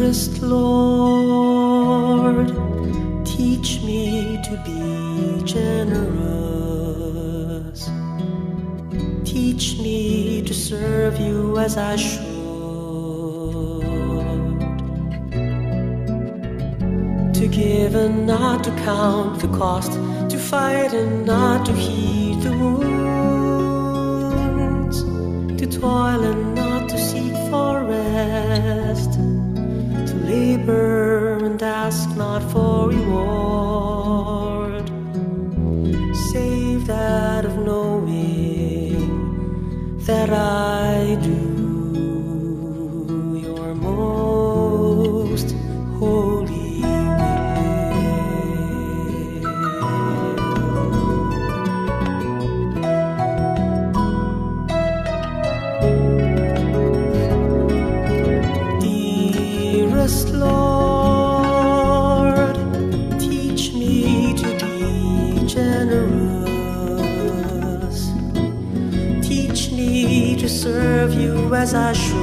Dearest Lord, teach me to be generous. Teach me to serve you as I should. To give and not to count the cost. To fight and not to heed the wounds. To toil and not to seek for rest. To labor and ask not for reward. Save that of knowing that I do your most holy Lord, teach me to be generous. Teach me to serve you as I should.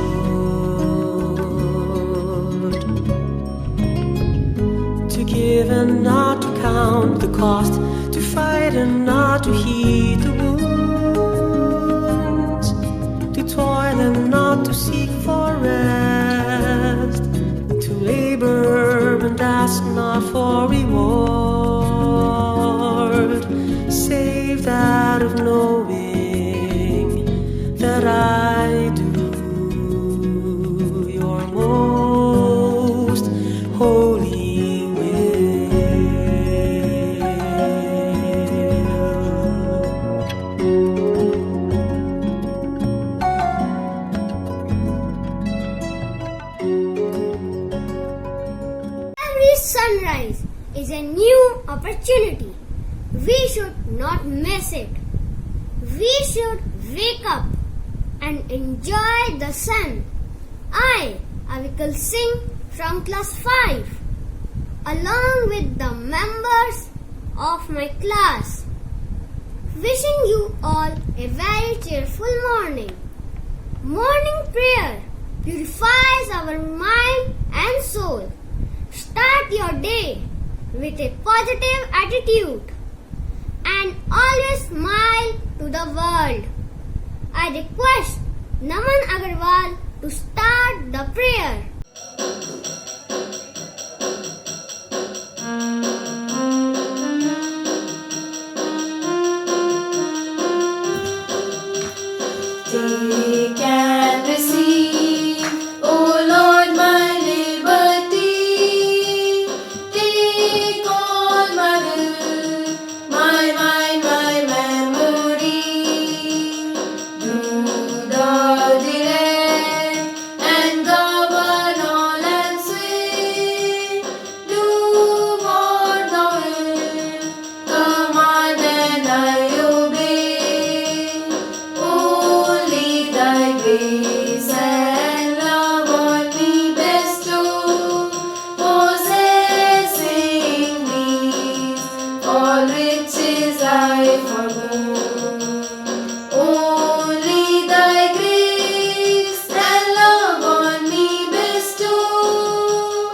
To give and not to count the cost. To fight and not to heed the wounds. To toil and not to seek for rest. Labor and ask not for reward. Save that of knowing that I do your most holy will. Sunrise is a new opportunity. We should not miss it. We should wake up and enjoy the sun. I, Avikal Singh from class 5, along with the members of my class, wishing you all a very cheerful morning. Morning prayer purifies our mind and soul. Start your day with a positive attitude and always smile to the world. I request Naman Agarwal to start the prayer. Take and receive, O Lord, my liberty. Take all my will, my mind, my memory. Do the direct and govern all and sway. Do what thou wilt, command and I obey. Only thy grace and love on me bestow, possessing these, all riches I forgo. Only thy grace and love on me bestow,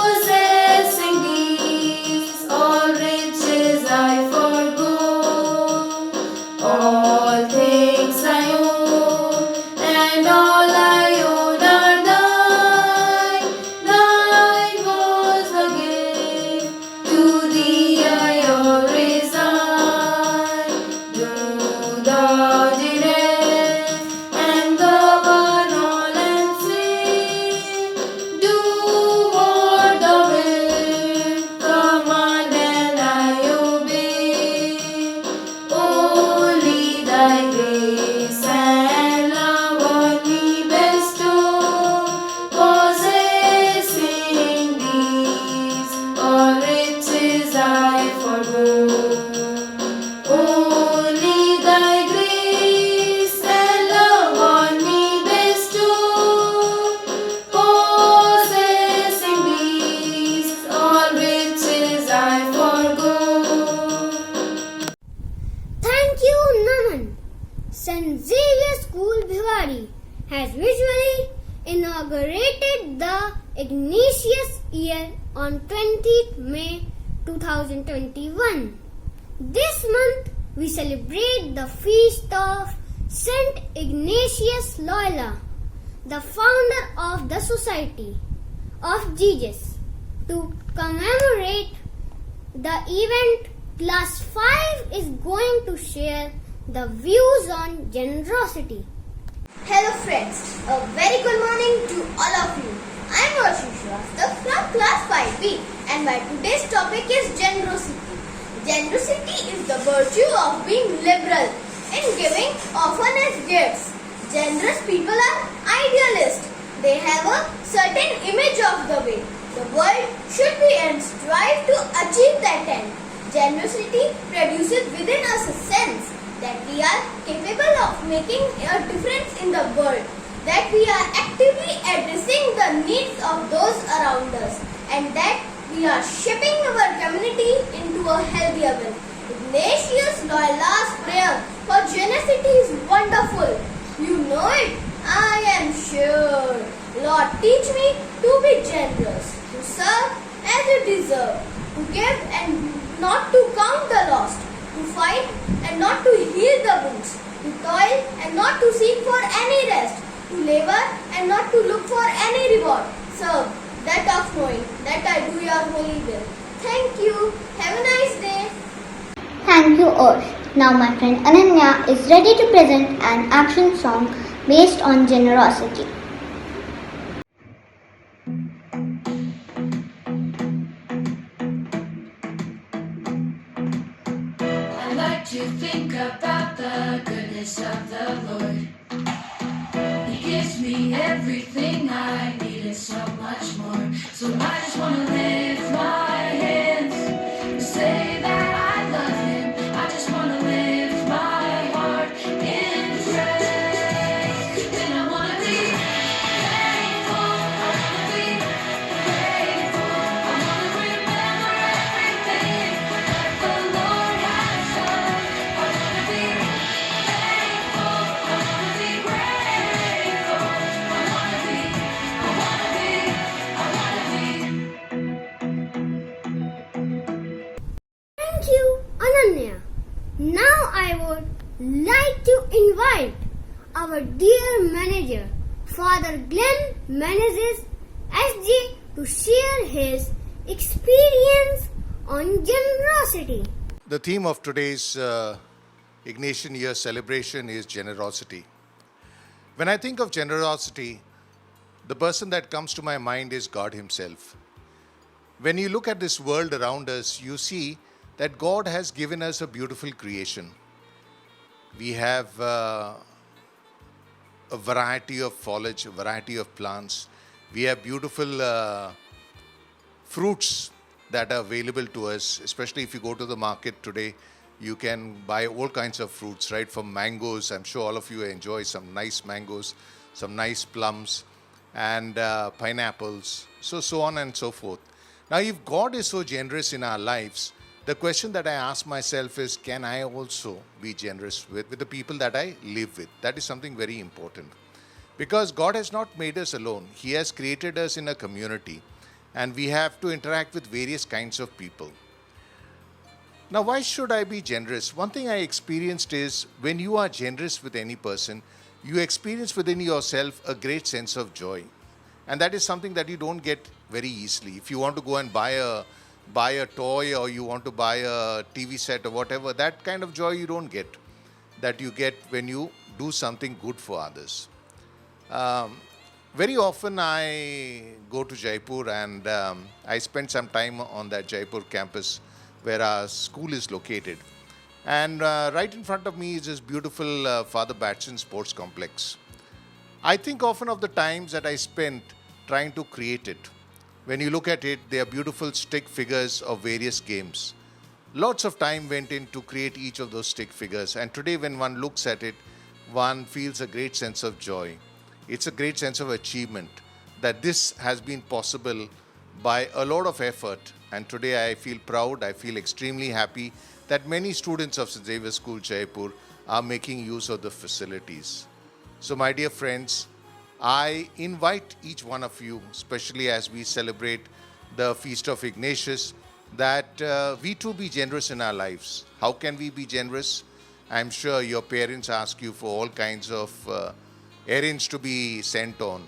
possessing these, all riches I forgo. All things I own, and all I own are thine. Thine was the gift, to thee I all resign. Ignatius year on 20th May 2021. This month we celebrate the feast of St. Ignatius Loyola, the founder of the Society of Jesus. To commemorate the event, Class 5 is going to share the views on generosity. Hello friends, a very good morning to all of you. I am Arshi Shrivastava from class 5B and my today's topic is generosity. Generosity is the virtue of being liberal in giving, often as gifts. Generous people are idealists. They have a certain image of the way the world should be and strive to achieve that end. Generosity produces within us a sense that we are capable of making a difference in the world, that we are actively addressing the needs of those around us, and that we are shaping our community into a healthier one. Ignatius Loyola's prayer for generosity is wonderful. You know it? I am sure. Lord, teach me to be generous, to serve as you deserve, to give and not to count the lost, to fight and not to heal the wounds, to toil and not to seek for any rest, to labor and not to look for any reward. Serve, that of knowing that I do your holy will. Thank you. Have a nice day. Thank you, Ursh. Now my friend Ananya is ready to present an action song based on generosity. I like to think about the goodness of the Lord. He gives me everything I need and so much more. So I just want to lift my hands and say that I love Him. I just want to lift my heart in praise. Then I want to be thankful. I want to be grateful. I want to remember everything that the Lord has done. I want to be thankful. I want to be grateful. I want to be. Thank you, Ananya. Now I would like to invite our dear manager, Father Glenn Menezes, SG, to share his experience on generosity. The theme of today's Ignatian Year celebration is generosity. When I think of generosity, the person that comes to my mind is God Himself. When you look at this world around us, you see that God has given us a beautiful creation. We have a variety of foliage, a variety of plants. We have beautiful fruits that are available to us, especially if you go to the market today. You can buy all kinds of fruits, right? From mangoes. I'm sure all of you enjoy some nice mangoes, some nice plums, and pineapples, so on and so forth. Now, if God is so generous in our lives, the question that I ask myself is, can I also be generous with the people that I live with? That is something very important. Because God has not made us alone. He has created us in a community, and we have to interact with various kinds of people. Now, why should I be generous? One thing I experienced is when you are generous with any person, you experience within yourself a great sense of joy. And that is something that you don't get very easily. If you want to go and buy a toy, or you want to buy a TV set or whatever, that kind of joy you don't get, that you get when you do something good for others. Very often I go to Jaipur, and I spend some time on that Jaipur campus where our school is located. And right in front of me is this beautiful Father Batson Sports Complex. I think often of the times that I spent trying to create it. When you look at it, they are beautiful stick figures of various games. Lots of time went in to create each of those stick figures. And today when one looks at it, one feels a great sense of joy. It's a great sense of achievement that this has been possible by a lot of effort. And today I feel proud, I feel extremely happy that many students of St.Xavier School, Jaipur, are making use of the facilities. So my dear friends, I invite each one of you, especially as we celebrate the feast of Ignatius, that we too be generous in our lives. How can we be generous? I'm sure your parents ask you for all kinds of errands to be sent on.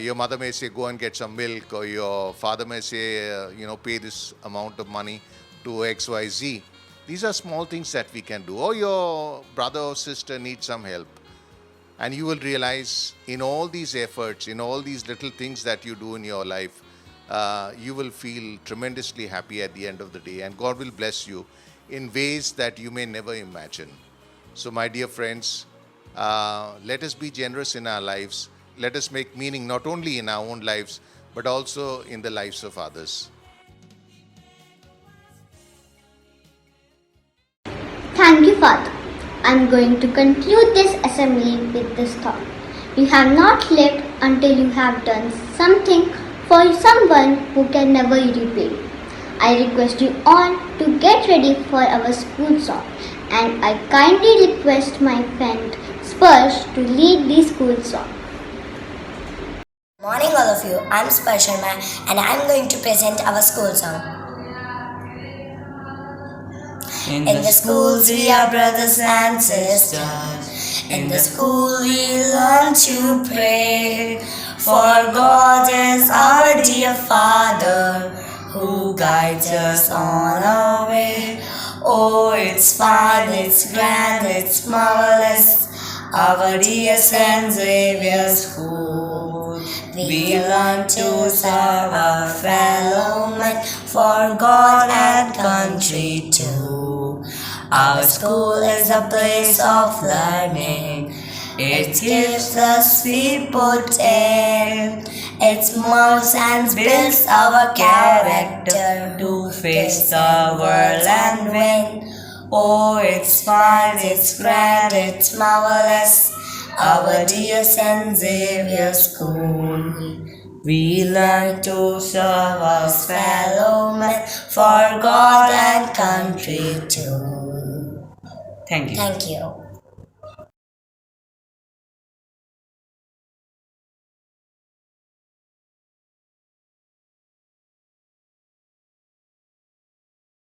Your mother may say, go and get some milk, or your father may say, pay this amount of money to XYZ. These are small things that we can do. Or your brother or sister needs some help. And you will realize in all these efforts, in all these little things that you do in your life, you will feel tremendously happy at the end of the day. And God will bless you in ways that you may never imagine. So, my dear friends, let us be generous in our lives. Let us make meaning not only in our own lives, but also in the lives of others. Thank you, Father. I'm going to conclude this assembly with this thought. You have not lived until you have done something for someone who can never repay. I request you all to get ready for our school song, and I kindly request my friend Spurge to lead the school song. Morning all of you, I'm Spurge and I'm going to present our school song. In the schools we are brothers and sisters. In the school we learn to pray. For God is our dear Father, who guides us on our way. Oh, it's fine, it's grand, it's marvelous, our dear St.Xavier school. We learn to serve our fellow men, for God and country too. Our school is a place of learning. It gives us sweet potato. It molds and builds our character to face the world and win. Oh, it's fine, it's grand, it's marvelous, our dear St.Xavier school. We learn to serve our fellow men, for God and country too. Thank you. Thank you.